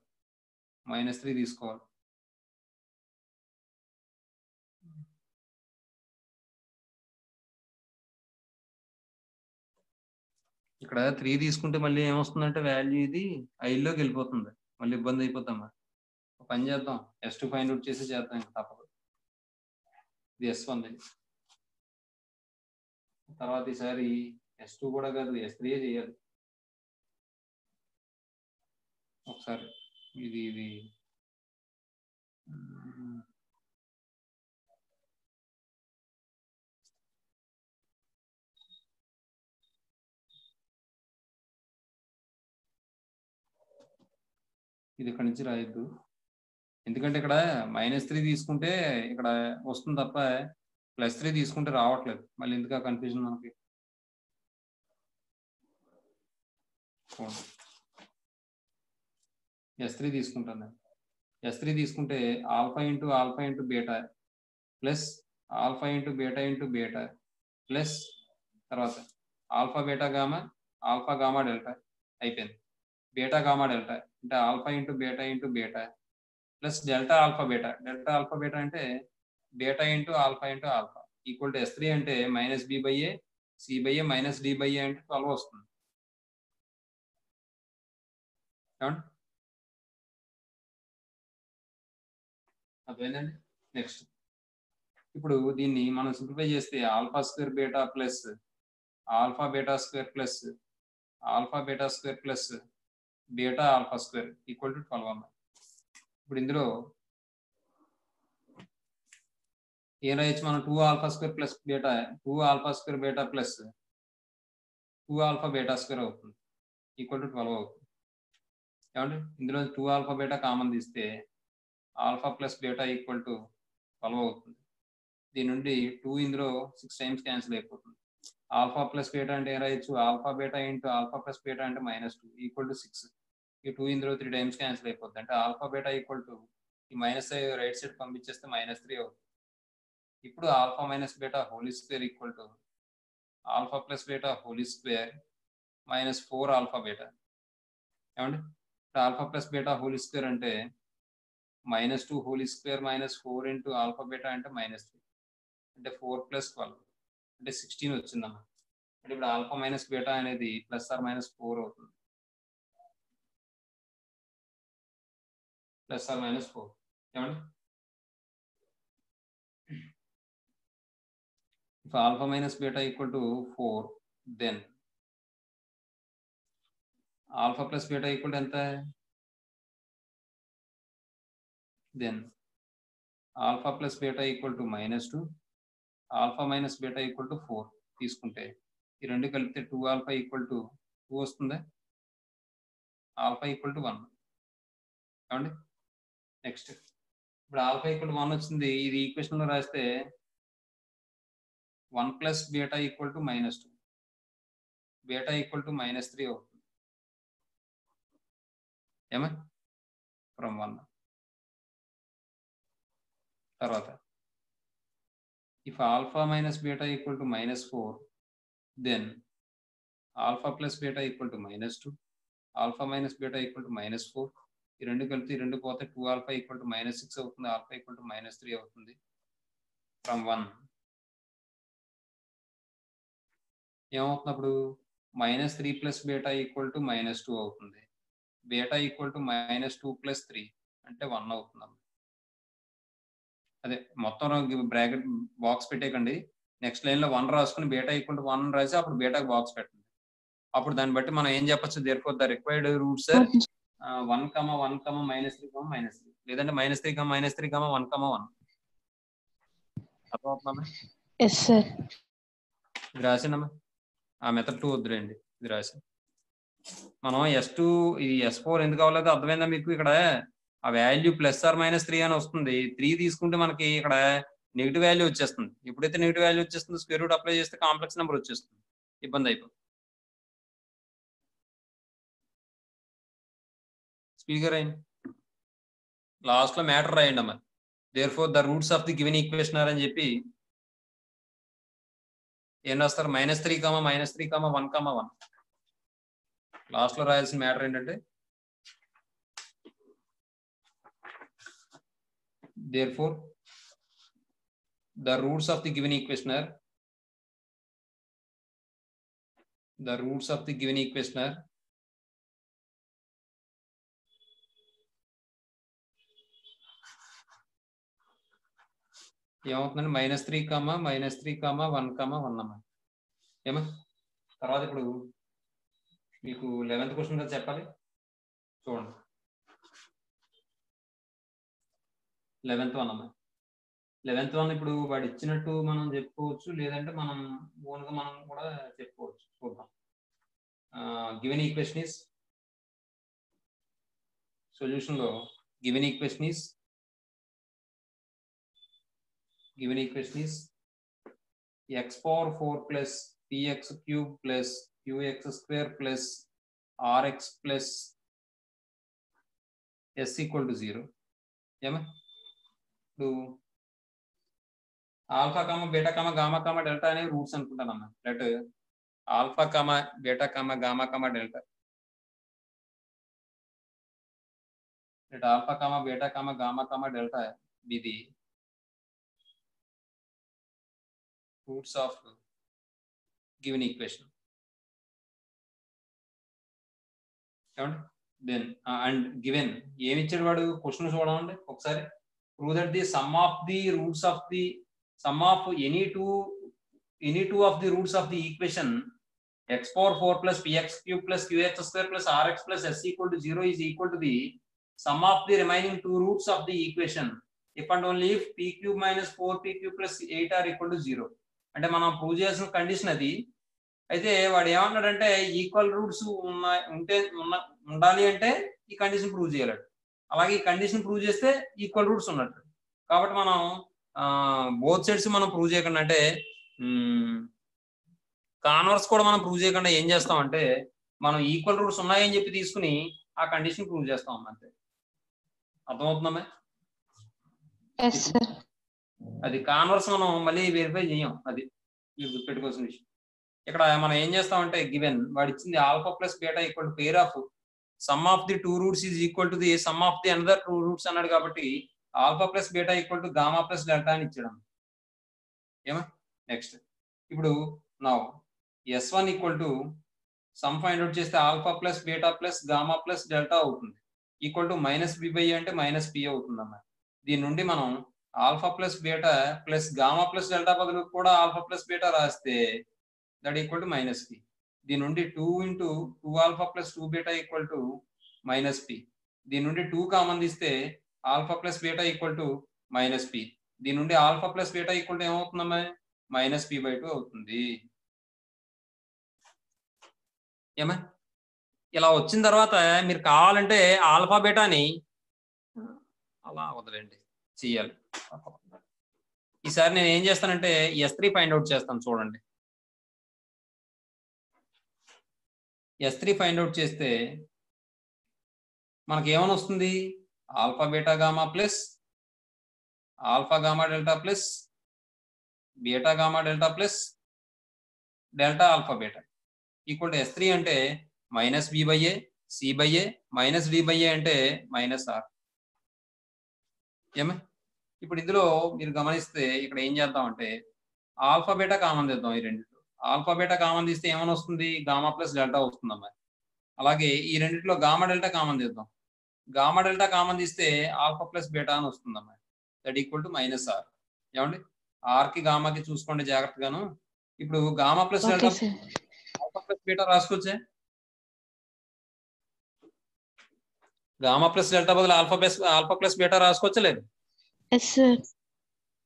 -3 తీసుకోవాలి. ఇక్కడ 3 తీసుకుంటే మళ్ళీ ఏమొస్తుందంటే వాల్యూ ఇది ఐలోకి వెళ్ళిపోతుంది, మళ్ళీ ఇబ్బంది అయిపోతాం. పని చేద్దాం, S2 ఫైండ్ అవుట్ చేసి చేద్దాం, ఇంకా తప్పదు. ఇది S1 తర్వాత ఈసారి S2 కూడా కాదు, S3 చేయాలి ఒకసారి. ఇది ఇక్కడ నుంచి రాయొద్దు, ఎందుకంటే ఇక్కడ -3 తీసుకుంటే ఇక్కడ వస్తుంది తప్ప +3 తీసుకుంటే రావట్లేదు. మళ్ళీ ఎందుకు ఆ కన్ఫ్యూజన్ మనకి? S3 తీసుకుంటాను. S3 తీసుకుంటే alpha into beta plus alpha into beta plus తర్వాత ఆల్ఫా గామా డెల్టా అయిపోయింది. బీటా గామా డెల్టా అంటే alpha into beta plus delta alpha beta అంటే beta into alpha equal to S3 అంటే -b/a c/a -d/a అంటే 12 వస్తుంది. అర్థమైందండి? Next ఇప్పుడు దీన్ని మనం సింప్లిఫై చేస్తే alpha square beta plus alpha beta square plus beta alpha square equal to 12 అన్నమాట. ఇప్పుడు ఇందులో ఏం రాయొచ్చు మనం? 2 alpha square beta plus 2 alpha beta square అవుతుంది ఈక్వల్ టు 12 అవుతుంది. ఏమంటే ఇందులో 2 ఆల్ఫా బీటా కామన్ తీస్తే alpha plus beta equal to 12 అవుతుంది. దీని నుండి 2 ఇందులో 6 టైమ్స్ క్యాన్సిల్ అయిపోతుంది. ఆల్ఫా ప్లస్ బీటా అంటే ఏం రాయొచ్చు? Alpha beta into alpha plus beta అంటే -2 ఈక్వల్ టు 6. ఈ 2 ఇందులో 3 టైమ్స్ క్యాన్సిల్ అయిపోతుంది. అంటే ఆల్ఫా బీటా ఈక్వల్ టు ఈ మైనస్ రైట్ సైడ్ పంపించేస్తే -3 అవుతుంది. ఇప్పుడు alpha minus beta whole square equal to alpha plus beta whole square -4 alpha beta. ఏమండి ఇప్పుడు alpha plus beta whole square అంటే -2 whole square -4 into alpha beta అంటే -3 అంటే 4 + 12 అంటే 16 వచ్చిందన్నమాట. అంటే ఇప్పుడు ఆల్ఫా మైనస్ బీటా అనేది +or-4 అవుతుంది. ప్లస్ ఆర్ మైనస్ 4 ఏమండి if alpha minus beta equal to 4 then alpha plus beta equal to ఎంత then alpha plus beta equal to -2 alpha minus beta equal to 4 తీసుకుంటే ఈ రెండు కలిపితే 2 alpha equal to 2 వస్తుంది alpha equal to 1 ఏమండి next ఇప్పుడు alpha equal to 1 వచ్చింది ఇది ఈక్వేషన్ లో రాస్తే 1 plus beta equal to -2 beta equal to -3 అవుతుంది ఏమా ఫ్రమ్ 1 తర్వాత if alpha minus beta equal to -4 then alpha plus beta equal to -2 alpha minus beta equal to -4 ఈ రెండు కలిపి ఈ రెండు పోతే 2 alpha equal to -6 అవుతుంది alpha equal to -3 అవుతుంది from 1 ఏమవుతున్నప్పుడు -3 plus beta equal to -2 అవుతుంది beta equal to -2 plus 3 అంటే 1 అవుతుంది అదే మొత్తం బ్రాకెట్ బాక్స్ పెట్టేకండి నెక్స్ట్ లైన్ లో 1 రాసుకుని బీటా ఈక్వల్ టు 1 రాసి అప్పుడు బీటా బాక్స్ పెట్టండి అప్పుడు దాన్ని బట్టి మనం ఏం చెప్పొచ్చు దేర్ఫోర్ ద రిక్వైర్డ్ రూట్స్ 1, 1, -3, -3 లేదంటే -3, -3, 1, 1 అర్థమవుతుందా yes sir ఇది రాసానమ్మా ఆ మెథడ్ 2 వద్దులేండి ఇది రాసి మనం S2 ఇది S4 ఎందుకు అవ్వలేదు అర్థమైందా మీకు ఇక్కడ ఆ వాల్యూ +or-3 అని వస్తుంది 3 తీసుకుంటే మనకి ఇక్కడ నెగిటివ్ వాల్యూ వచ్చేస్తుంది ఎప్పుడైతే నెగిటివ్ వాల్యూ వచ్చేస్తుందో స్క్వేర్ రూట్ అప్లై చేస్తే కాంప్లెక్స్ నెంబర్ వచ్చేస్తుంది ఇబ్బంది అయిపోతుంది స్పీడ్ గా రాయండి లాస్ట్ లో మ్యాటర్ రాయండి అమ్మా therefore the roots of the given equation అని చెప్పి ఏం రాస్తారు -3, -3, 1, 1 లాస్ట్ లో రాయాల్సిన మ్యాటర్ ఏంటంటే therefore the roots of the given equation are ఏమవుతుందండి -3, -3, 1, 1 అమ్మా ఏమా తర్వాత ఇప్పుడు మీకు 11th క్వశ్చన్ కదా చెప్పాలి చూడండి 11th వన్ అమ్మా 11th వన్ ఇప్పుడు వాడు ఇచ్చినట్టు మనం చెప్పుకోవచ్చు లేదంటే మనం ఓన్గా మనం కూడా చెప్పుకోవచ్చు చూద్దాం గివెన్ ఈక్వేషన్ ఇస్ సొల్యూషన్ లో given equation is x⁴ plus px³ plus qx² plus rx plus s equal to 0 ఏమా ఇప్పుడు alpha comma beta comma gamma comma delta అనేవి రూట్స్ అనుకుంటానమ్మా let alpha comma beta comma gamma comma delta let alpha comma beta comma gamma comma delta be the roots of given equation ఏమండి then and given ఏమి ఇచ్చాడు వాడు question చూడండి ఒకసారి prove that the sum of any two of the roots of the equation x⁴ plus px³ plus qx² plus rx plus s equal to 0 is equal to the sum of the remaining two roots of the equation if and only if p³ minus 4pq plus 8 are equal to 0 అంటే మనం prove చేయాల్సిన condition అది అయితే వాడు ఏమన్నాడంటే equal roots ఉండాలి అంటే ఈ కండిషన్ ప్రూవ్ చేయాలి అలాగే ఈ కండిషన్ ప్రూవ్ చేస్తే ఈక్వల్ రూట్స్ ఉన్నట్టు కాబట్టి మనం బోత్ సైడ్స్ మనం ప్రూవ్ చేయకుండా అంటే కాన్వర్స్ కూడా మనం ప్రూవ్ చేయకుండా ఏం చేస్తామంటే మనం ఈక్వల్ రూట్స్ ఉన్నాయని చెప్పి తీసుకుని ఆ కండిషన్ ప్రూవ్ చేస్తాం అంతే అర్థమవుతుందమ్మా అది కాన్వర్స్ మనం మళ్ళీ వెరిఫై చేయం అది మీరు గుర్తుపెట్టుకోవాల్సిన విషయం ఇక్కడ మనం ఏం చేస్తామంటే గివెన్ వాడు ఇచ్చింది alpha plus beta equal to pair of sum of the two roots is equal to the sum of the another two roots అన్నాడు కాబట్టి alpha plus beta equal to gamma plus delta అని ఇచ్చాడు ఏమా next ఇప్పుడు now S1 equal to sum find out చేస్తే alpha plus beta plus gamma plus delta అవుతుంది equal to minus b by అంటే minus p అవుతుందమ్మా. దీని నుండి మనం alpha plus beta plus gamma plus delta బదులు కూడా ఆల్ఫా ప్లస్ బీటా రాస్తే that equal to minus p. దీని నుండి 2 into 2 alpha plus 2 beta equal to minus p. దీని నుండి 2 కామన్ తీస్తే alpha plus beta equal to minus p. దీని నుండి alpha plus beta equal to ఏమవుతుందమ్మా మైనస్ పి బై 2 అవుతుంది. ఏమా ఇలా వచ్చిన తర్వాత మీరు కావాలంటే ఆల్ఫా బీటాని అలా వదలండి చేయాలి. ఈసారి నేను ఏం చేస్తానంటే S3 ఫైండ్ అవుట్ చేస్తాను చూడండి. S3 ఫైండ్ అవుట్ చేస్తే మనకి ఏమని వస్తుంది alpha beta gamma plus alpha gamma delta plus beta gamma delta plus delta alpha beta equal to S3 అంటే minus b by a c by a minus d by a అంటే minus are. ఏమే ఇప్పుడు ఇందులో మీరు గమనిస్తే ఇక్కడ ఏం చేద్దామంటే ఆల్ఫా బీటా కామన్ తీద్దాం. ఈ రెండిట్లో ఆల్ఫా బీటా కామన్ తీస్తే ఏమని వస్తుంది గామా ప్లస్ డెల్టా వస్తుందమ్మా. అలాగే ఈ రెండిట్లో గామా డెల్టా కామన్ తీద్దాం. గామా డెల్టా కామన్ తీస్తే ఆల్ఫా ప్లస్ బీటా అని వస్తుందమ్మా. That equal to minus are. ఏమండి ఆర్కి గామాకి చూసుకోండి జాగ్రత్తగాను. ఇప్పుడు gamma plus delta alpha plus beta రాసుకోవచ్చే. గామా ప్లస్ డెల్టా బదులు ఆల్ఫా ప్లస్ బీటా రాసుకోవచ్చు లేదు.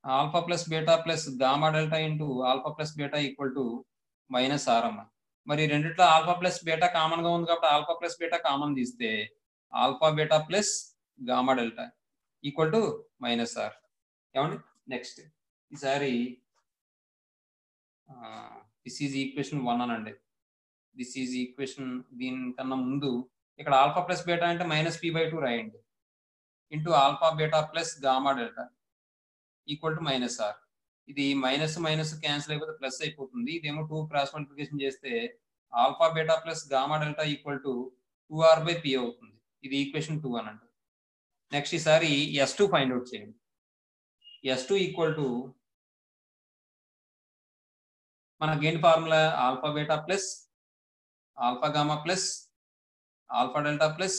Alpha plus beta plus gamma delta into alpha plus beta equal to minus r అమ్మ. మరి రెండిట్లో ఆల్ఫా ప్లస్ బీటా కామన్ గా ఉంది కాబట్టి ఆల్ఫా ప్లస్ బీటా కామన్ తీస్తే alpha beta plus gamma delta equal to minus are. ఏమండి next ఈసారి this is equation 1 అనండి. దిస్ ఈజ్ ఈక్వేషన్ దీనికన్నా ముందు ఇక్కడ ఆల్ఫా ప్లస్ బీటా అంటే మైనస్ పి బై 2 రాయండి into alpha beta plus gamma delta equal to minus R. ఇది minus minus cancel అయిపోతే ప్లస్ అయిపోతుంది. ఇదేమో 2 క్రాస్ మల్టిప్లికేషన్ చేస్తే alpha beta plus gamma delta equal to 2r by P అవుతుంది. ఇది equation 2 అనండి. నెక్స్ట్ ఈసారి S2 ఫైండ్ అవుట్ చేయండి. S2 ఈక్వల్ టు మనకి ఏంటి formula alpha beta plus alpha gamma plus alpha delta plus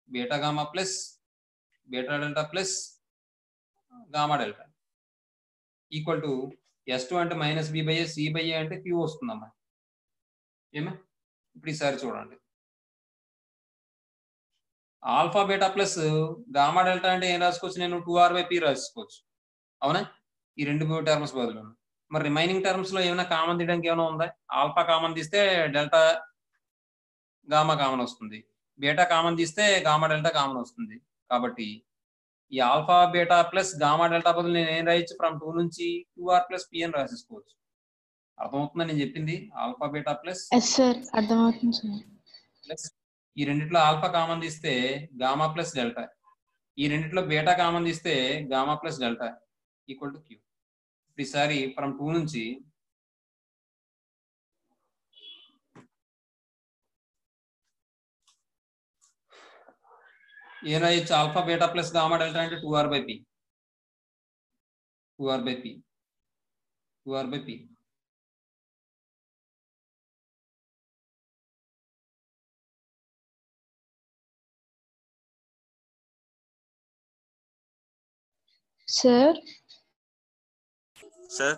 beta gamma plus beta delta plus gamma delta equal to S2 అంటే minus b by a c by a అంటే q వస్తుందమ్మా. ఏమే ఇప్పుడు ఈసారి చూడండి alpha beta plus gamma delta అంటే ఏం రాసుకోవచ్చు నేను 2r బై పి రాసుకోవచ్చు. అవునా ఈ రెండు టర్మ్స్ బదులు. మరి రిమైనింగ్ టర్మ్స్ లో ఏమైనా కామన్ తీయడానికి ఏమైనా ఉందా? ఆల్ఫా కామన్ తీస్తే డెల్టా గామా కామన్ వస్తుంది. బీటా కామన్ తీస్తే గామా డెల్టా కామన్ వస్తుంది. కాబట్టి ఈ alpha beta plus gamma delta బదులు నేను ఏం రాయొచ్చు ఫ్రమ్ 2 నుంచి 2r ప్లస్ పి అని రాసేసుకోవచ్చు. అర్థమవుతుందా నేను చెప్పింది? ఆల్ఫా బీటా ప్లస్ ప్లస్ ఈ రెండిట్లో ఆల్ఫా కామన్ తీస్తే గామా ప్లస్ డెల్టా, ఈ రెండిట్లో బీటా కామన్ తీస్తే gamma plus delta equal to Q. ఈసారి ఫ్రమ్ 2 నుంచి ఏం రాయొచ్చు alpha beta plus gamma delta అంటే 2r by P 2r by P 2r by P. Sir sir